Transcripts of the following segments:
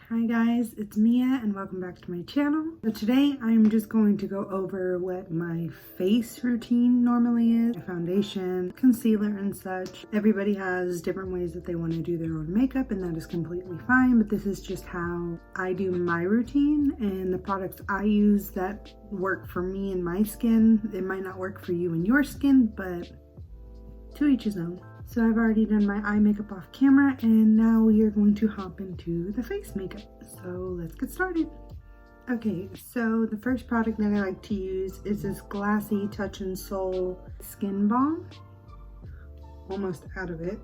Hi guys, it's Mia and welcome back to my channel. So today I'm just going to go over what my face routine normally is, my foundation, concealer and such. Everybody has different ways that they want to do their own makeup and that is completely fine, but this is just how I do my routine and the products I use that work for me and my skin. It might not work for you and your skin, but to each his own. So I've already done my eye makeup off camera and now we are going to hop into the face makeup. So let's get started. Okay, so the first product that I like to use is this Glassy Touch in Sol Skin Balm. Almost out of it.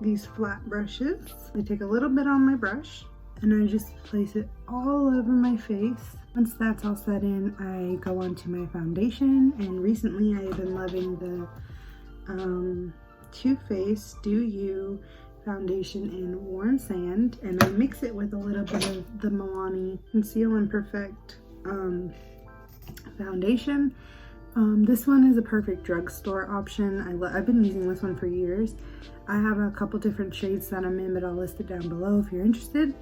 These flat brushes. I take a little bit on my brush and I just place it all over my face. Once that's all set in, I go on to my foundation, and recently I have been loving the Too Faced Do You foundation in Warm Sand, and I mix it with a little bit of the Milani Conceal and Perfect foundation. This one is a perfect drugstore option. I've been using this one for years. I have a couple different shades that I'm in, but I'll list it down below if you're interested.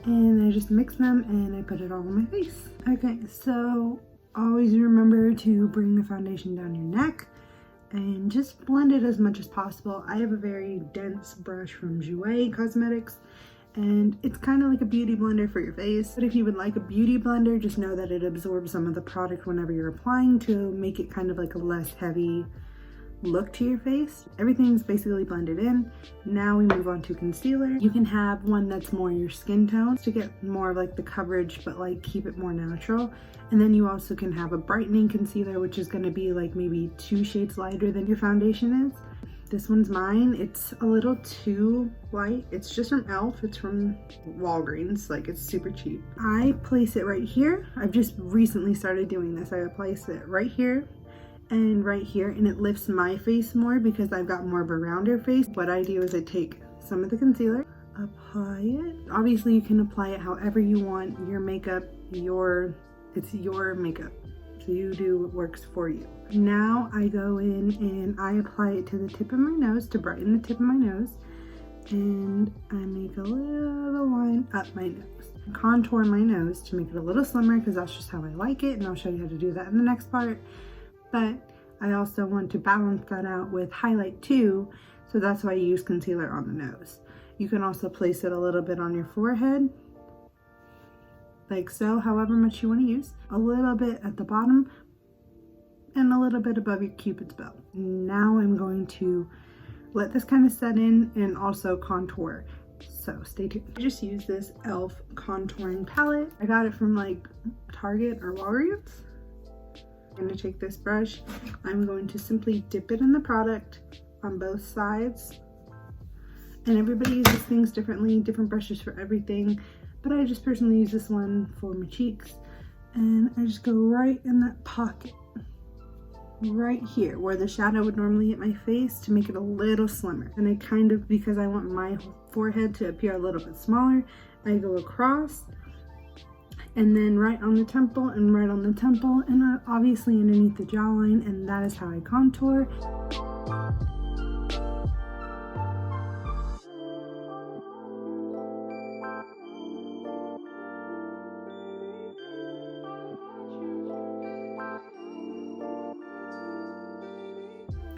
And I just mix them and I put it all on my face. Okay, so always remember to bring the foundation down your neck and just blend it as much as possible. I have a very dense brush from Jouer Cosmetics and it's kind of like a beauty blender for your face. But if you would like a beauty blender, just know that it absorbs some of the product whenever you're applying to make it kind of like a less heavy look to your face. Everything's basically blended in. Now we move on to concealer. You can have one that's more your skin tone to get more of like the coverage but like keep it more natural. And then you also can have a brightening concealer, which is going to be like maybe 2 shades lighter than your foundation is. This one's mine. It's a little too light. It's just from e.l.f. It's from Walgreens. Like, it's super cheap. I place it right here. I've just recently started doing this. I place it right here and right here, and it lifts my face more because I've got more of a rounder face. What I do is I take some of the concealer, apply it. Obviously you can apply it however you want. Your makeup, it's your makeup, so you do what works for you. Now I go in and I apply it to the tip of my nose to brighten the tip of my nose, and I make a little line up my nose. Contour my nose to make it a little slimmer because that's just how I like it, and I'll show you how to do that in the next part. But I also want to balance that out with highlight too, so that's why I use concealer on the nose. You can also place it a little bit on your forehead, like so, however much you want to use. A little bit at the bottom and a little bit above your cupid's bow. Now I'm going to let this kind of set in and also contour, so stay tuned. I just use this e.l.f. contouring palette. I got it from like Target or Walgreens. I'm going to take this brush. I'm going to simply dip it in the product on both sides. And everybody uses things differently, different brushes for everything. But I just personally use this one for my cheeks. And I just go right in that pocket. Right here, where the shadow would normally hit my face, to make it a little slimmer. And I kind of, because I want my forehead to appear a little bit smaller, I go across. And then right on the temple and right on the temple, and obviously underneath the jawline, and that is how I contour.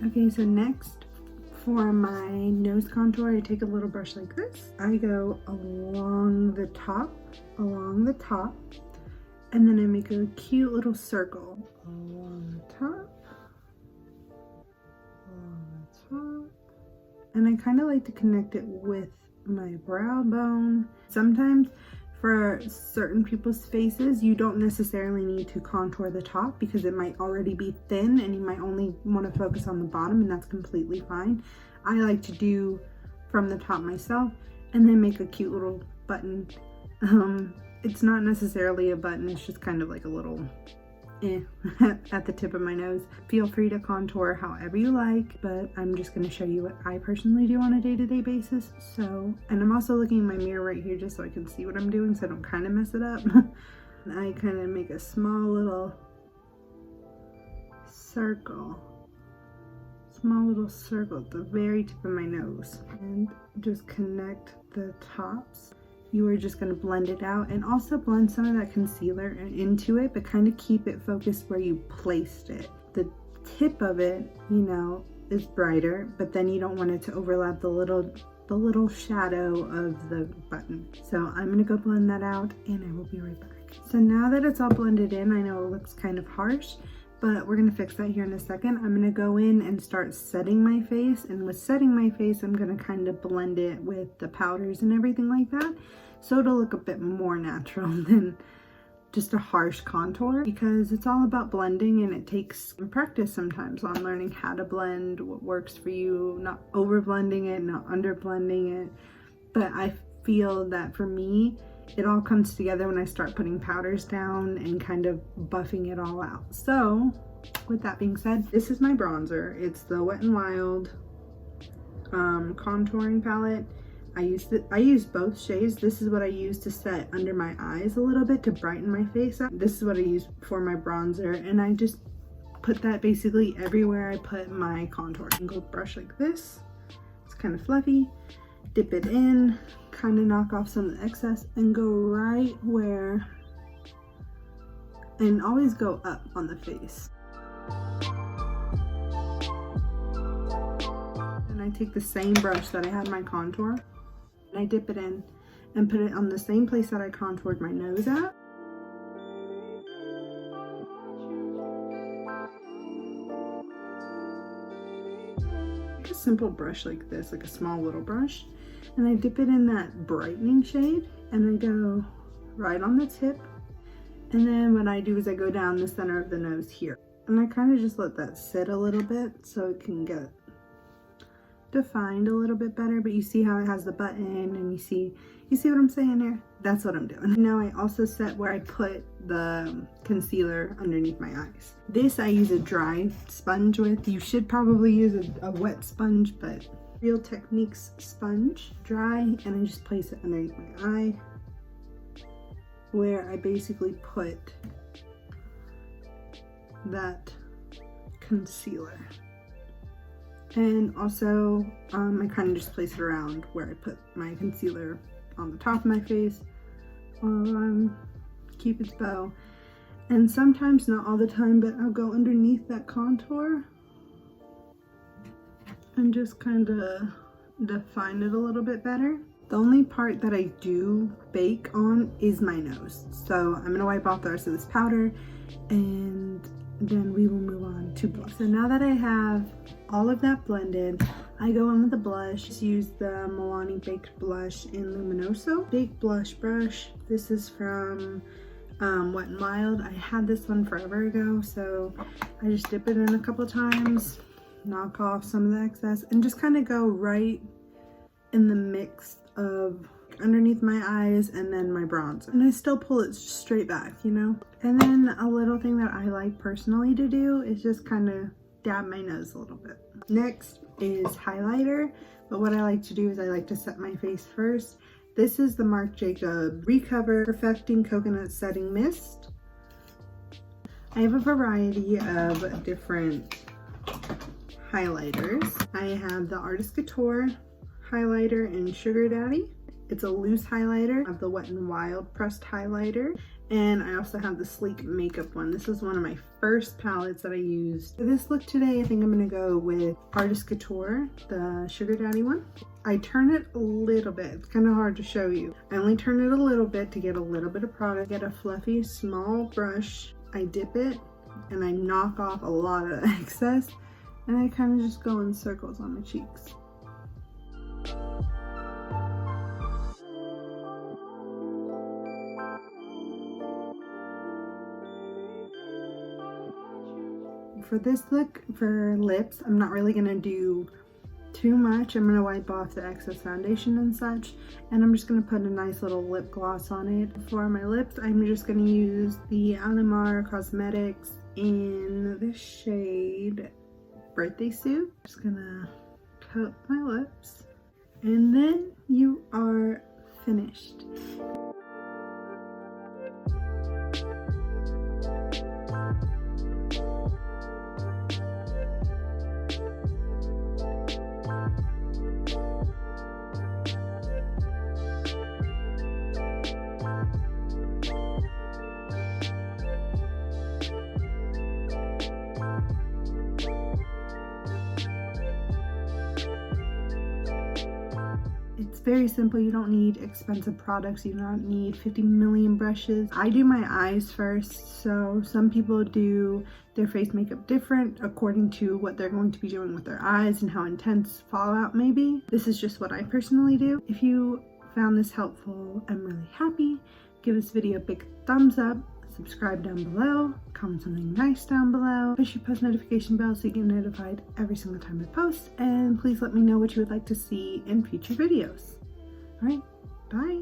Okay, so next for my nose contour, I take a little brush like this. I go along the top, and then I make a cute little circle along the top, and I kind of like to connect it with my brow bone. Sometimes for certain people's faces, you don't necessarily need to contour the top because it might already be thin and you might only want to focus on the bottom, and that's completely fine. I like to do from the top myself and then make a cute little button. It's not necessarily a button, it's just kind of like a little at the tip of my nose. Feel free to contour however you like, but I'm just going to show you what I personally do on a day-to-day basis. So, and I'm also looking in my mirror right here just so I can see what I'm doing so I don't kind of mess it up. I kind of make a small little circle at the very tip of my nose and just connect the tops you are just going to blend it out, and also blend some of that concealer into it, but kind of keep it focused where you placed it. The tip of it, you know, is brighter, but then you don't want it to overlap the little shadow of the button. So I'm gonna go blend that out and I will be right back. So now that it's all blended in, I know it looks kind of harsh, but we're gonna fix that here in a second. I'm gonna go in and start setting my face, and with setting my face, I'm gonna kind of blend it with the powders and everything like that, so it'll look a bit more natural than just a harsh contour, because it's all about blending and it takes practice sometimes on learning how to blend, what works for you, not over blending it, not under blending it. But I feel that for me, it all comes together when I start putting powders down and kind of buffing it all out. So with that being said, this is my bronzer. It's the Wet n Wild contouring palette. I use both shades. This is what I use to set under my eyes a little bit to brighten my face up. This is what I use for my bronzer, and I just put that basically everywhere I put my contour. Angled brush like this. It's kind of fluffy. Dip it in, kind of knock off some of the excess, and go right where, and always go up on the face. And I take the same brush that I had my contour, and I dip it in and put it on the same place that I contoured my nose at. A simple brush like this, like a small little brush, and I dip it in that brightening shade, and I go right on the tip, and then what I do is I go down the center of the nose here, and I kind of just let that sit a little bit so it can get defined a little bit better. But you see how it has the button, and you see what I'm saying here? That's what I'm doing. Now I also set where I put the concealer underneath my eyes. This I use a dry sponge with. You should probably use a wet sponge, but Real Techniques sponge, dry, and I just place it underneath my eye where I basically put that concealer. And also I kind of just place it around where I put my concealer on the top of my face, Cupid's bow. And sometimes, not all the time, but I'll go underneath that contour and just kind of define it a little bit better. The only part that I do bake on is my nose. So I'm gonna wipe off the rest of this powder, and then we will move on to blush. So now that I have all of that blended, I go in with the blush. Just use the Milani Baked Blush in Luminoso. Big blush brush. This is from Wet n Wild. I had this one forever ago, so I just dip it in a couple times, knock off some of the excess, and just kind of go right in the mix of underneath my eyes and then my bronzer. And I still pull it straight back, you know? And then a little thing that I like personally to do is just kind of dab my nose a little bit. Next is highlighter, but what I like to do is I like to set my face first. This is the Marc Jacobs Recover Perfecting Coconut Setting Mist. I have a variety of different highlighters. I have the Artist Couture highlighter in Sugar Daddy. It's a loose highlighter. I have the Wet n Wild pressed highlighter, and I also have the Sleek Makeup one. This is one of my first palettes that I used. For this look today, I think I'm gonna go with Artist Couture, the Sugar Daddy one. I turn it a little bit. It's kind of hard to show you. I only turn it a little bit to get a little bit of product. Get a fluffy small brush. I dip it and I knock off a lot of excess, and I kind of just go in circles on my cheeks. For this look, for lips, I'm not really gonna do too much. I'm gonna wipe off the excess foundation and such, and I'm just gonna put a nice little lip gloss on it. For my lips, I'm just gonna use the Alamar Cosmetics in the shade Birthday Suit. Just gonna coat my lips, and then you are finished. It's very simple. You don't need expensive products. You don't need 50 million brushes. I do my eyes first, so some people do their face makeup different according to what they're going to be doing with their eyes and how intense fallout may be. This is just what I personally do. If you found this helpful, I'm really happy. Give this video a big thumbs up, subscribe down below, comment something nice down below, push your post notification bell so you get notified every single time I post, and please let me know what you would like to see in future videos. All right, bye.